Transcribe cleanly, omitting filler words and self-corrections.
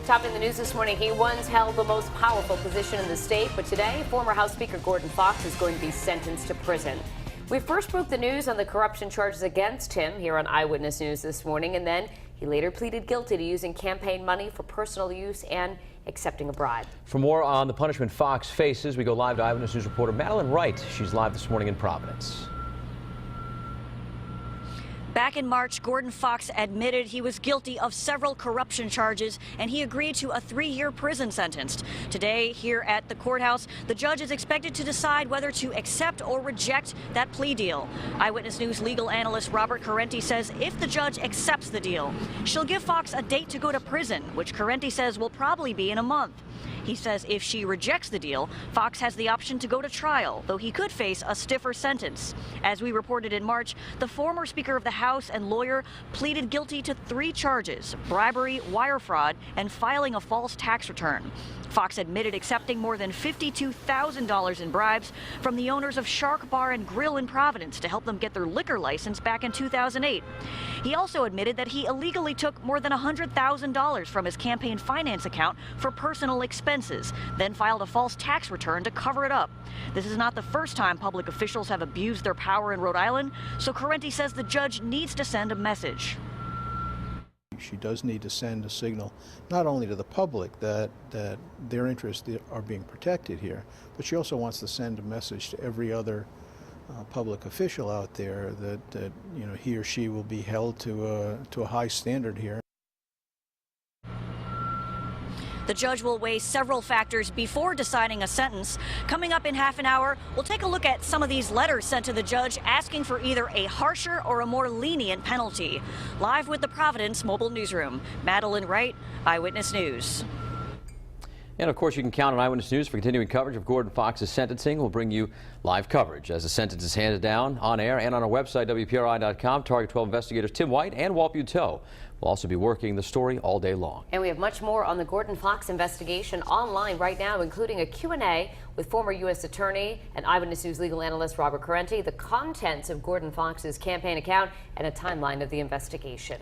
Topping the news this morning, he once held the most powerful position in the state, but today, former House Speaker Gordon Fox is going to be sentenced to prison. We first broke the news on the corruption charges against him here on Eyewitness News this morning, and then he later pleaded guilty to using campaign money for personal use and accepting a bribe. For more on the punishment Fox faces, we go live to Eyewitness News reporter Madeline Wright. She's live this morning in Providence. Back in March, Gordon Fox admitted he was guilty of several corruption charges, and he agreed to a 3-year prison sentence. Today, here at the courthouse, the judge is expected to decide whether to accept or reject that plea deal. Eyewitness News legal analyst Robert Correnti says if the judge accepts the deal, she'll give Fox a date to go to prison, which Correnti says will probably be in a month. He says if she rejects the deal, Fox has the option to go to trial, though he could face a stiffer sentence. As we reported in March, the former Speaker of the House and lawyer pleaded guilty to 3 charges: bribery, wire fraud, and filing a false tax return. Fox admitted accepting more than $52,000 in bribes from the owners of Shark Bar and Grill in Providence to help them get their liquor license back in 2008. He also admitted that he illegally took more than $100,000 from his campaign finance account for personal expenses, then filed a false tax return to cover it up. This is not the first time public officials have abused their power in Rhode Island, so Correnti says the judge needs to send a message. She does need to send a signal not only to the public that their interests are being protected here, but she also wants to send a message to every other public official out there that you know, he or she will be held to a high standard here. The judge will weigh several factors before deciding a sentence. Coming up in half an hour, we'll take a look at some of these letters sent to the judge asking for either a harsher or a more lenient penalty. Live with the Providence Mobile Newsroom, Madeline Wright, Eyewitness News. And of course, you can count on Eyewitness News for continuing coverage of Gordon Fox's sentencing. We'll bring you live coverage as the sentence is handed down on air and on our website, WPRI.com. Target 12 investigators Tim White and Walt Buteau will also be working the story all day long. And we have much more on the Gordon Fox investigation online right now, including a Q&A with former U.S. Attorney and Eyewitness News legal analyst Robert Correnti, the contents of Gordon Fox's campaign account, and a timeline of the investigation.